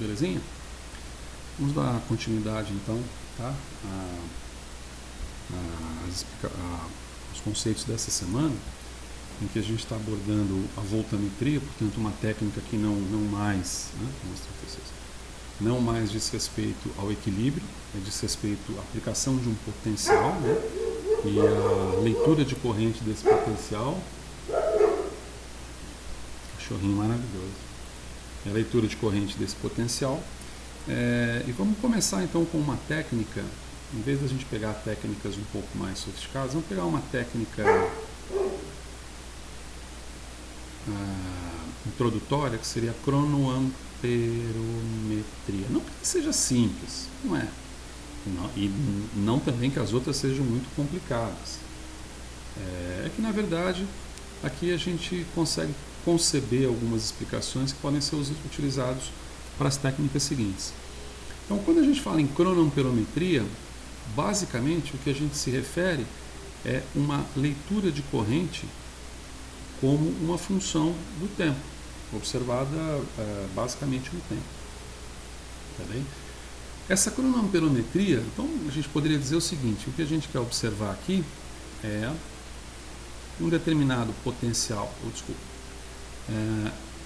Belezinha? Vamos dar continuidade então, tá? Os conceitos dessa semana, em que a gente está abordando a voltametria, portanto uma técnica que não mais, né? Não mais diz respeito ao equilíbrio, diz respeito à aplicação de um potencial, né? E a leitura de corrente desse potencial. Cachorrinho maravilhoso. A leitura de corrente desse potencial. E vamos começar então com uma técnica, em vez da gente pegar técnicas um pouco mais sofisticadas, vamos pegar uma técnica introdutória, que seria a cronoamperometria. Não que seja simples, não é. E não também que as outras sejam muito complicadas. É que na verdade aqui a gente consegue conceber algumas explicações que podem ser utilizados para as técnicas seguintes. Então, quando a gente fala em cronoamperometria, basicamente o que a gente se refere é uma leitura de corrente como uma função do tempo, observada basicamente no tempo. Tá bem? Essa cronoamperometria, então a gente poderia dizer o seguinte: o que a gente quer observar aqui é um determinado potencial,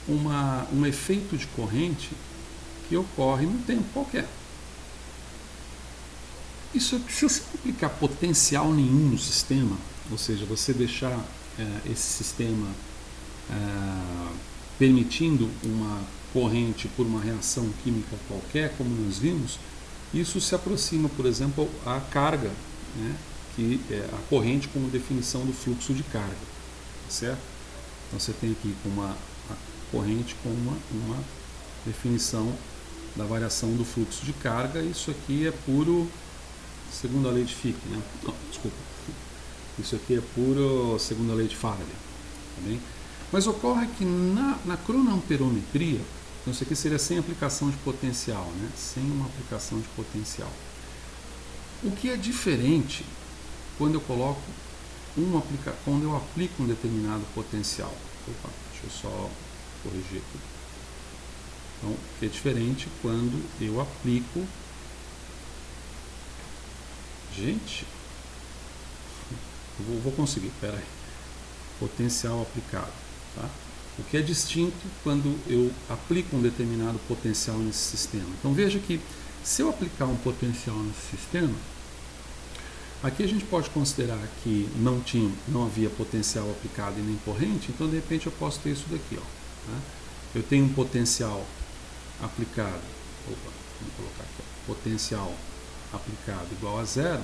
um efeito de corrente que ocorre num tempo qualquer. Isso, se você não aplicar potencial nenhum no sistema, ou seja, você deixar esse sistema permitindo uma corrente por uma reação química qualquer, como nós vimos, isso se aproxima, por exemplo, à carga, né, que é a corrente como definição do fluxo de carga, certo? Então você tem aqui uma corrente com uma definição da variação do fluxo de carga. Isso aqui é puro, segundo a lei de Fick, né? Não, desculpa. Isso aqui é puro segundo a lei de Faraday. Tá bem? Mas ocorre que na cronoamperometria, então isso aqui seria sem aplicação de potencial, né? Sem uma aplicação de potencial. O que é diferente quando eu coloco quando eu aplico um determinado potencial. Opa, deixa eu só corrigir aqui. Então, o que é diferente quando eu aplico... Gente, eu vou conseguir, pera aí. Potencial aplicado, tá? O que é distinto quando eu aplico um determinado potencial nesse sistema. Então veja que se eu aplicar um potencial nesse sistema, aqui a gente pode considerar que não havia potencial aplicado e nem corrente, então de repente eu posso ter isso daqui, ó, tá? Eu tenho um potencial aplicado, vamos colocar aqui, ó, potencial aplicado igual a zero,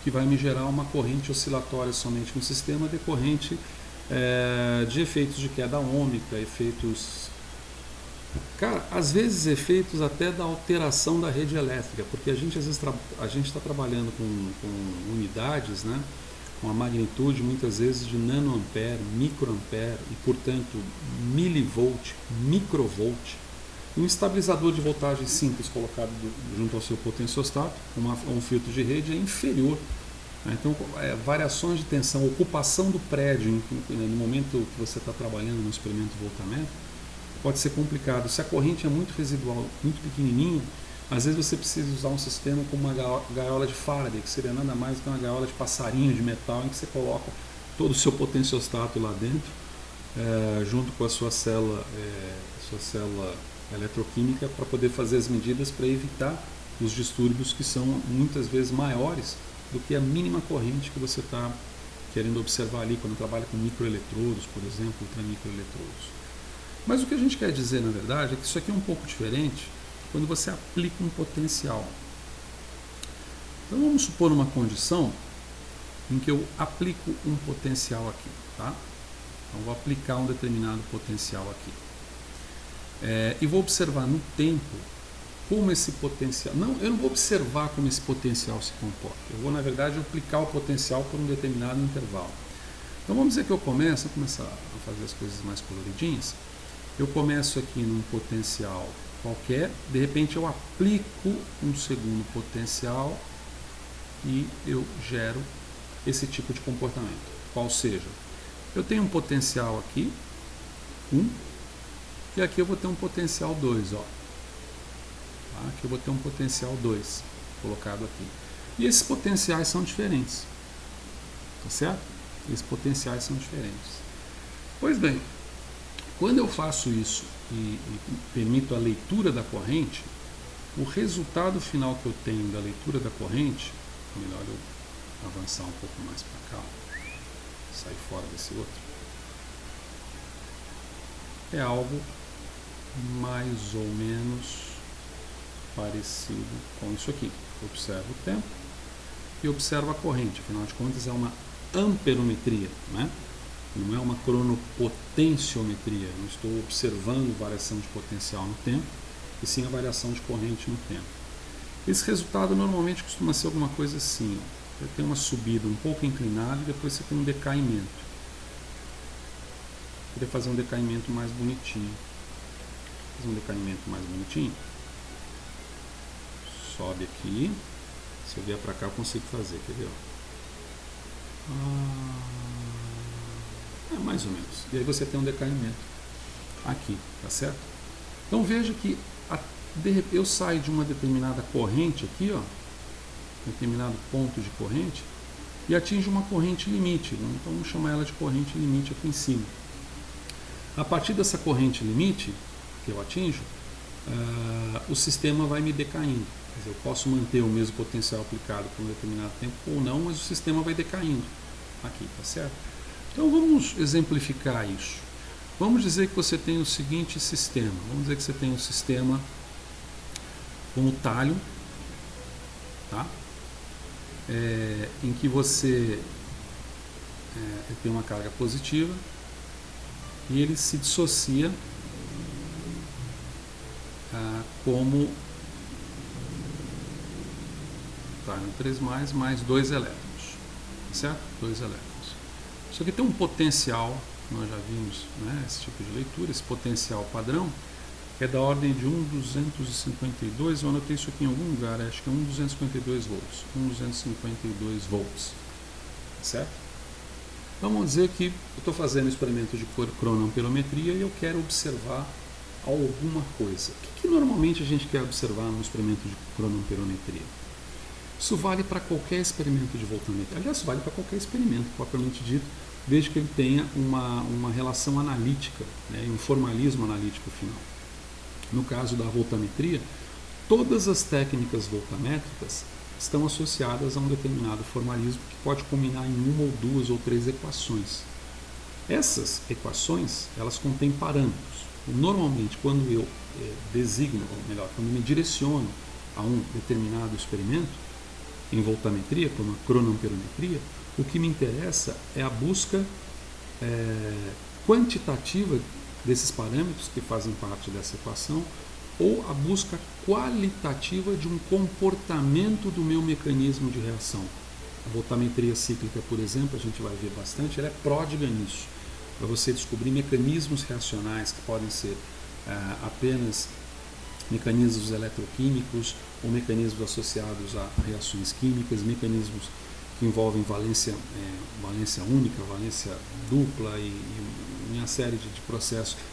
que vai me gerar uma corrente oscilatória somente no sistema, decorrente de efeitos de queda ômica, efeitos... Cara, às vezes efeitos até da alteração da rede elétrica, porque a gente às vezes está trabalhando com unidades, né, com a magnitude muitas vezes de nanoampere, microampere e, portanto, milivolt, microvolt. Um estabilizador de voltagem simples colocado junto ao seu potenciostato, um filtro de rede, é inferior. Então, variações de tensão, ocupação do prédio no momento que você está trabalhando no experimento de voltamento, pode ser complicado. Se a corrente é muito residual, muito pequenininha, às vezes você precisa usar um sistema como uma gaiola de Faraday, que seria nada mais do que uma gaiola de passarinho de metal, em que você coloca todo o seu potenciostato lá dentro, junto com a sua célula eletroquímica, para poder fazer as medidas para evitar os distúrbios que são muitas vezes maiores do que a mínima corrente que você está querendo observar ali quando trabalha com microeletrodos, por exemplo, ultramicroeletrodos. Mas o que a gente quer dizer, na verdade, é que isso aqui é um pouco diferente quando você aplica um potencial. Então vamos supor uma condição em que eu aplico um potencial aqui, tá? Então vou aplicar um determinado potencial aqui. E vou observar no tempo como esse potencial... eu não vou observar como esse potencial se comporta. Eu vou, na verdade, aplicar o potencial por um determinado intervalo. Então vamos dizer que eu vou começar a fazer as coisas mais coloridinhas. Eu começo aqui num potencial qualquer, de repente eu aplico um segundo potencial e eu gero esse tipo de comportamento. Qual seja, eu tenho um potencial aqui, 1, E aqui eu vou ter um potencial 2, ó. Tá? Aqui eu vou ter um potencial 2 colocado aqui. E esses potenciais são diferentes. Tá certo? Esses potenciais são diferentes. Pois bem, quando eu faço isso e permito a leitura da corrente, o resultado final que eu tenho da leitura da corrente, melhor eu avançar um pouco mais para cá, sair fora desse outro, é algo mais ou menos parecido com isso aqui. Observo o tempo e observo a corrente, afinal de contas é uma amperometria, né? Não é uma cronopotenciometria, não estou observando variação de potencial no tempo, e sim a variação de corrente no tempo. Esse resultado normalmente costuma ser alguma coisa assim, ó. Tem uma subida um pouco inclinada e depois você tem um decaimento. Eu queria fazer um decaimento mais bonitinho. Fazer um decaimento mais bonitinho. Sobe aqui. Se eu vier para cá eu consigo fazer, quer ver? Mais ou menos. E aí você tem um decaimento aqui, tá certo? Então veja que eu saio de uma determinada corrente aqui, ó, determinado ponto de corrente, e atinjo uma corrente limite. Então vamos chamar ela de corrente limite aqui em cima. A partir dessa corrente limite que eu atinjo, o sistema vai me decaindo. Quer dizer, eu posso manter o mesmo potencial aplicado por um determinado tempo ou não, mas o sistema vai decaindo aqui, tá certo? Então vamos exemplificar isso. Vamos dizer que você tem o seguinte sistema. Vamos dizer que você tem um sistema com o talho, tá? Em que você tem uma carga positiva e ele se dissocia como talho 3+, mais 2 elétrons, certo? 2 elétrons. Isso aqui tem um potencial, nós já vimos, né, esse tipo de leitura, esse potencial padrão é da ordem de 1.252, eu anotei isso aqui em algum lugar, acho que é 1.252 volts, 1.252 volts, certo? Vamos dizer que eu estou fazendo um experimento de cronoamperometria e eu quero observar alguma coisa. O que normalmente a gente quer observar no experimento de cronoamperometria? Isso vale para qualquer experimento de voltametria. Aliás, isso vale para qualquer experimento, propriamente dito, desde que ele tenha uma relação analítica, né, e um formalismo analítico final. No caso da voltametria, todas as técnicas voltamétricas estão associadas a um determinado formalismo que pode culminar em 1 ou 2 ou 3 equações. Essas equações, elas contêm parâmetros. Normalmente, quando eu designo, ou melhor, quando me direciono a um determinado experimento, em voltametria, como a cronoamperometria, o que me interessa é a busca quantitativa desses parâmetros que fazem parte dessa equação ou a busca qualitativa de um comportamento do meu mecanismo de reação. A voltametria cíclica, por exemplo, a gente vai ver bastante, ela é pródiga nisso, para você descobrir mecanismos reacionais que podem ser apenas mecanismos eletroquímicos ou mecanismos associados a reações químicas, mecanismos que envolvem valência única, valência dupla e uma série de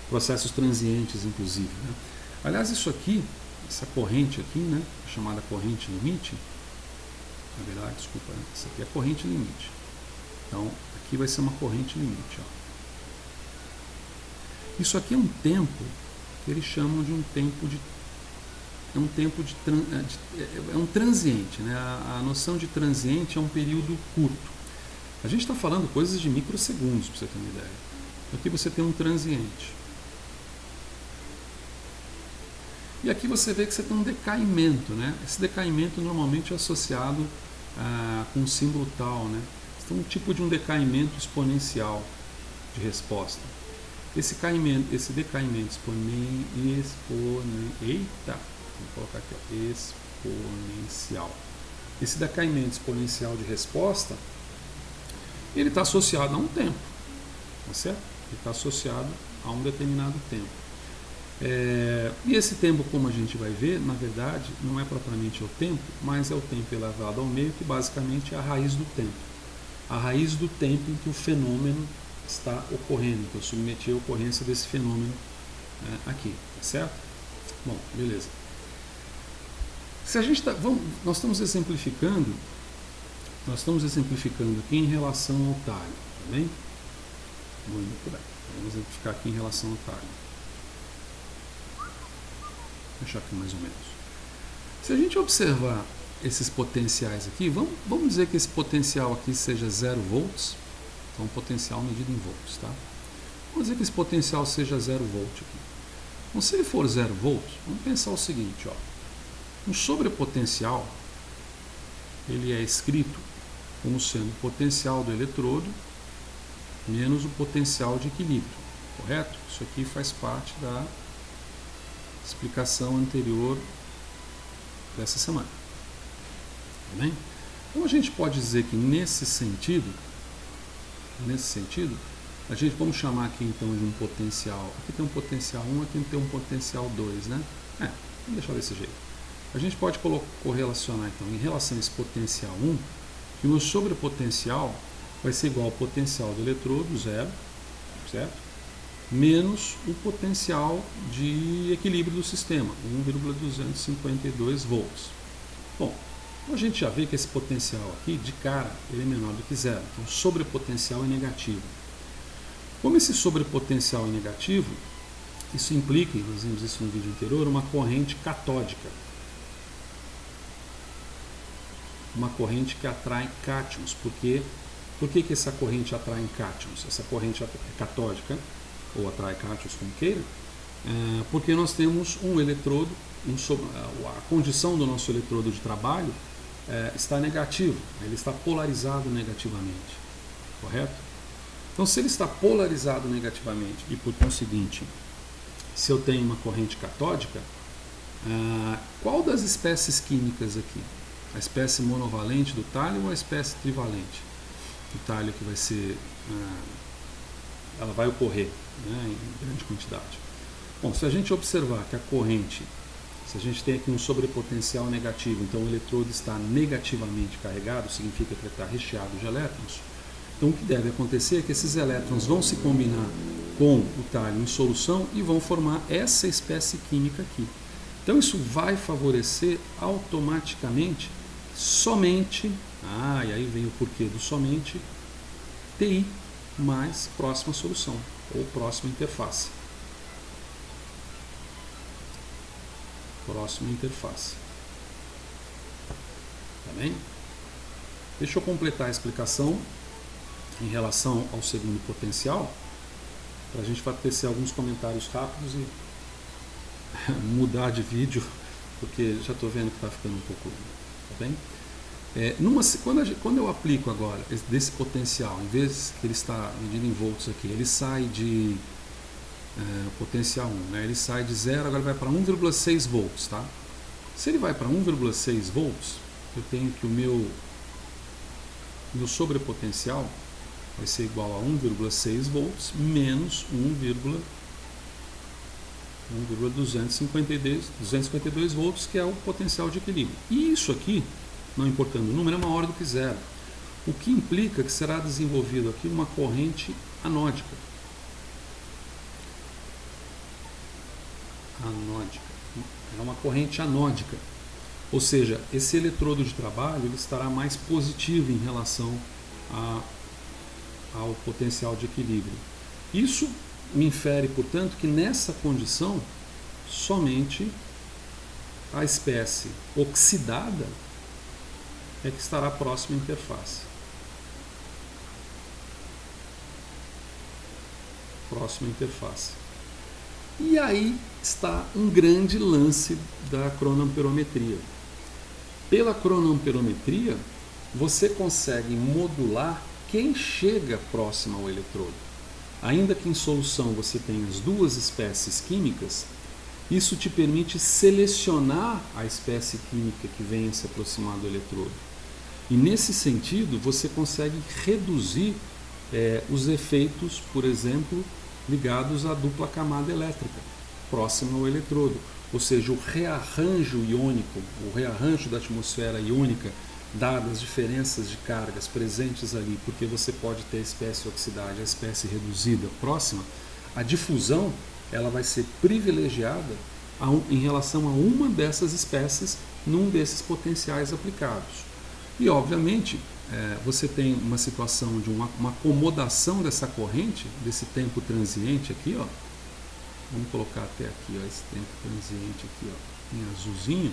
processos transientes, inclusive, né? Aliás, isso aqui, essa corrente aqui, né, chamada corrente limite, na verdade, desculpa, essa aqui é a corrente limite. Então, aqui vai ser uma corrente limite, ó. Isso aqui é um tempo que eles chamam de um tempo de é um transiente, né? A noção de transiente é um período curto. A gente está falando coisas de microsegundos, para você ter uma ideia. Aqui você tem um transiente. E aqui você vê que você tem um decaimento, né? Esse decaimento normalmente é associado com um símbolo tal, né? Você tem um tipo de um decaimento exponencial de resposta. Esse decaimento vou colocar aqui, ó, exponencial. Esse decaimento exponencial de resposta, ele está associado a um tempo, tá certo? Ele está associado a um determinado tempo. E esse tempo, como a gente vai ver, na verdade, não é propriamente o tempo, mas é o tempo elevado ao meio, que basicamente é a raiz do tempo. A raiz do tempo em que o fenômeno está ocorrendo, que eu submeti a ocorrência desse fenômeno aqui, tá certo? Bom, beleza. Se a gente nós estamos exemplificando aqui em relação ao talho, tá bem? Muito bem. Vamos exemplificar aqui em relação ao talho. Vou deixar aqui mais ou menos. Se a gente observar esses potenciais aqui, vamos dizer que esse potencial aqui seja 0 volts, então potencial medido em volts, tá? Vamos dizer que esse potencial seja 0 volt aqui. Então, se ele for 0 volts, vamos pensar o seguinte, ó. Um sobrepotencial, ele é escrito como sendo o potencial do eletrodo menos o potencial de equilíbrio, correto? Isso aqui faz parte da explicação anterior dessa semana. Tá bem? Então a gente pode dizer que nesse sentido, a gente vamos chamar aqui então de um potencial. Aqui tem um potencial 1, aqui tem um potencial 2, né? Vamos deixar desse jeito. A gente pode correlacionar então em relação a esse potencial 1, que o meu sobrepotencial vai ser igual ao potencial do eletrodo, 0, certo? Menos o potencial de equilíbrio do sistema, 1,252 volts. Bom, a gente já vê que esse potencial aqui, de cara, ele é menor do que 0. Então, o sobrepotencial é negativo. Como esse sobrepotencial é negativo, isso implica, nós vimos isso no vídeo anterior, uma corrente catódica. Uma corrente que atrai cátions. Por que essa corrente atrai cátions? Essa corrente é catódica, ou atrai cátions como queira, porque nós temos um eletrodo, a condição do nosso eletrodo de trabalho está negativo, ele está polarizado negativamente, correto? Então, se ele está polarizado negativamente e por conseguinte, se eu tenho uma corrente catódica, qual das espécies químicas aqui? A espécie monovalente do talho ou a espécie trivalente do talho que vai ser, ela vai ocorrer, né, em grande quantidade? Bom, se a gente observar que a corrente, se a gente tem aqui um sobrepotencial negativo, então o eletrodo está negativamente carregado, significa que ele está recheado de elétrons. Então o que deve acontecer é que esses elétrons vão se combinar com o talho em solução e vão formar essa espécie química aqui. Então isso vai favorecer automaticamente somente, e aí vem o porquê do somente, TI mais próxima solução, ou próxima interface. Próxima interface. Tá bem? Deixa eu completar a explicação em relação ao segundo potencial, para a gente tecer alguns comentários rápidos e mudar de vídeo, porque já estou vendo que está ficando um pouco, tá bem? Quando eu aplico agora desse potencial, em vez que ele está medido em volts aqui, ele sai de potencial 1, né? Ele sai de 0, agora vai para 1,6 volts, tá? Se ele vai para 1,6 volts, eu tenho que o meu sobrepotencial vai ser igual a 1,6 volts menos 1,252 volts, que é o potencial de equilíbrio. E isso aqui, não importando o número, é maior do que 0. O que implica que será desenvolvido aqui uma corrente anódica. É uma corrente anódica. Ou seja, esse eletrodo de trabalho ele estará mais positivo em relação ao potencial de equilíbrio. Isso me infere, portanto, que nessa condição somente a espécie oxidada é que estará próxima à interface. Próxima à interface. E aí está um grande lance da cronoamperometria. Pela cronoamperometria, você consegue modular quem chega próximo ao eletrodo. Ainda que em solução você tenha as duas espécies químicas, isso te permite selecionar a espécie química que venha se aproximar do eletrodo. E nesse sentido, você consegue reduzir os efeitos, por exemplo, ligados à dupla camada elétrica, próxima ao eletrodo. Ou seja, o rearranjo iônico, o rearranjo da atmosfera iônica, dadas as diferenças de cargas presentes ali, porque você pode ter a espécie oxidada, a espécie reduzida próxima, a difusão ela vai ser privilegiada em relação a uma dessas espécies num desses potenciais aplicados. E, obviamente, você tem uma situação de uma acomodação dessa corrente, desse tempo transiente aqui, ó. Vamos colocar até aqui, ó, esse tempo transiente aqui, ó, em azulzinho.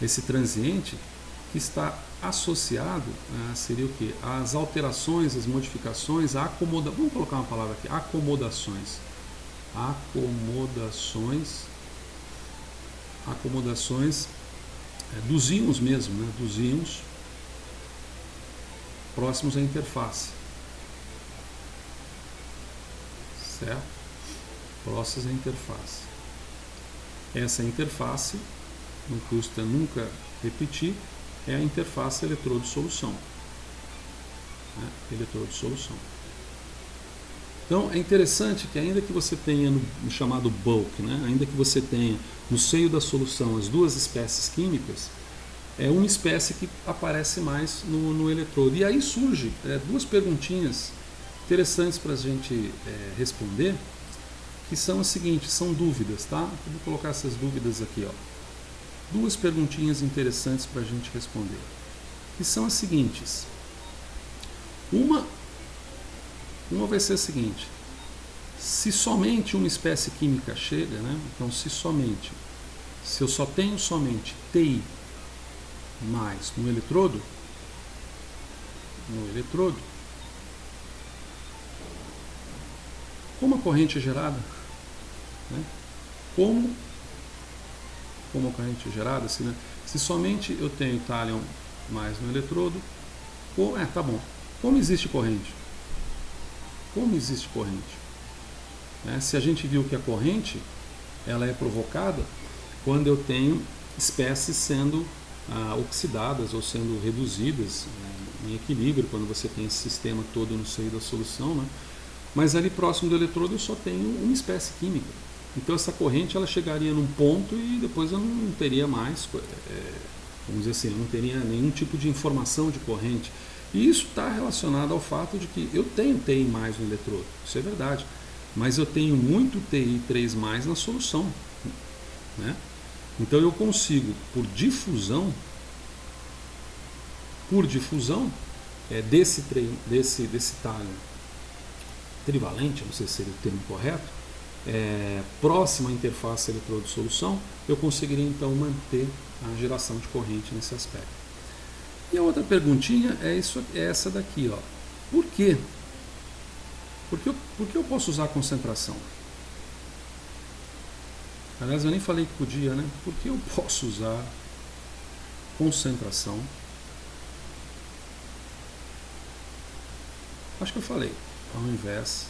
Esse transiente que está associado, seria o quê? As alterações, as modificações, vamos colocar uma palavra aqui, acomodações. Acomodações dos íons mesmo, né? Dos íons próximos à interface. Certo? Próximos à interface. Essa interface, não custa nunca repetir, é a interface eletrodo-solução. Né? Eletrodo-solução. Então, é interessante que ainda que você tenha no chamado bulk, né? Ainda que você tenha no seio da solução as duas espécies químicas, é uma espécie que aparece mais no eletrodo. E aí surge duas perguntinhas interessantes para a gente responder, que são as seguintes, são dúvidas, tá? Eu vou colocar essas dúvidas aqui, ó. Duas perguntinhas interessantes para a gente responder, que são as seguintes. Uma vai ser a seguinte: se somente uma espécie química chega, né? Então, se eu só tenho somente TI mais no eletrodo, como a corrente é gerada, né? Como a corrente é gerada, se somente eu tenho tálon mais no eletrodo, tá bom. Como existe corrente? Se a gente viu que a corrente ela é provocada quando eu tenho espécies sendo oxidadas ou sendo reduzidas em equilíbrio, quando você tem esse sistema todo no seio da solução, né? Mas ali próximo do eletrodo eu só tenho uma espécie química. Então essa corrente ela chegaria num ponto e depois eu não teria mais, vamos dizer assim, eu não teria nenhum tipo de informação de corrente. E isso está relacionado ao fato de que eu tenho TI mais no eletrodo, isso é verdade, mas eu tenho muito TI 3 mais na solução, né? Então eu consigo, por difusão, desse tálon trivalente, não sei se seria o termo correto, próximo à interface eletrodo-solução, eu conseguiria então manter a geração de corrente nesse aspecto. E a outra perguntinha é essa daqui, ó. Por quê? Por que eu posso usar concentração? Aliás, eu nem falei que podia, né? Por que eu posso usar concentração? Acho que eu falei, ao invés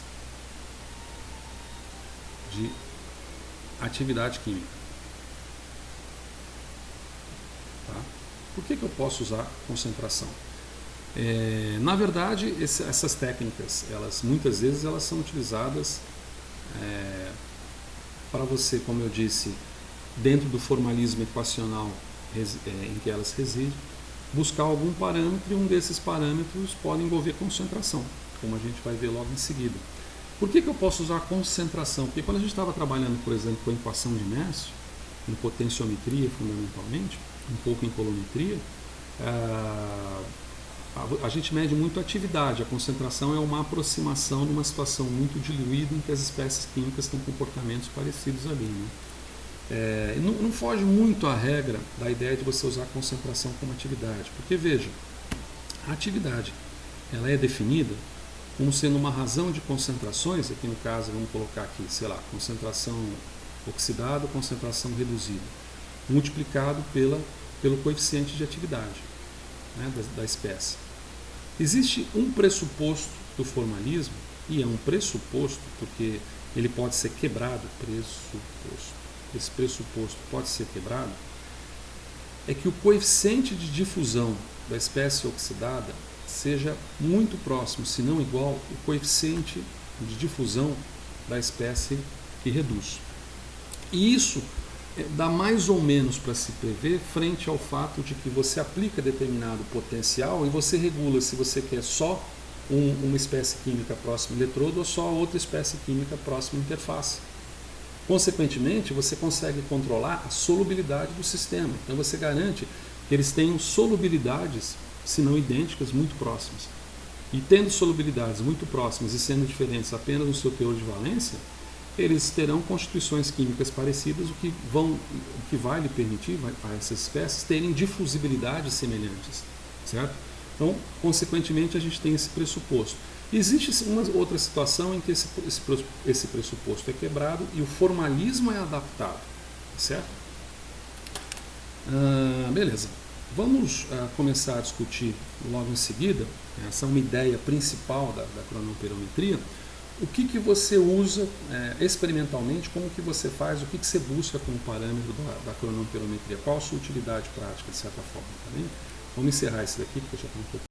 de atividade química. Tá? Por que eu posso usar concentração? Na verdade, essas técnicas, muitas vezes elas são utilizadas para você, como eu disse, dentro do formalismo equacional em que elas residem, buscar algum parâmetro, e um desses parâmetros pode envolver concentração, como a gente vai ver logo em seguida. Por que eu posso usar concentração? Porque quando a gente estava trabalhando, por exemplo, com a equação de Nernst, em potenciometria fundamentalmente, um pouco em colometria, a gente mede muito a atividade. A concentração é uma aproximação numa situação muito diluída em que as espécies químicas têm comportamentos parecidos ali, né? Não foge muito à regra da ideia de você usar a concentração como atividade, porque veja, a atividade ela é definida como sendo uma razão de concentrações, aqui no caso vamos colocar aqui, sei lá, concentração oxidada, concentração reduzida, multiplicado pelo coeficiente de atividade, né, da espécie. Existe um pressuposto do formalismo, e é um pressuposto porque ele pode ser quebrado, esse pressuposto pode ser quebrado, é que o coeficiente de difusão da espécie oxidada seja muito próximo, se não igual, o coeficiente de difusão da espécie que reduz. E isso dá mais ou menos para se prever frente ao fato de que você aplica determinado potencial e você regula se você quer só uma espécie química próxima ao eletrodo ou só outra espécie química próxima à interface. Consequentemente, você consegue controlar a solubilidade do sistema. Então você garante que eles tenham solubilidades, se não idênticas, muito próximas. E tendo solubilidades muito próximas e sendo diferentes apenas no seu teor de valência, eles terão constituições químicas parecidas, o que vai lhe permitir a essas espécies terem difusibilidades semelhantes, certo? Então, consequentemente, a gente tem esse pressuposto. Existe uma outra situação em que esse pressuposto é quebrado e o formalismo é adaptado, certo? Beleza. Vamos começar a discutir logo em seguida, essa é uma ideia principal da cronoamperometria, o que você usa experimentalmente, como que você faz, o que você busca como parâmetro da cronoamperometria, qual a sua utilidade prática, de certa forma. Tá bem? Vamos encerrar isso daqui, porque já está um pouco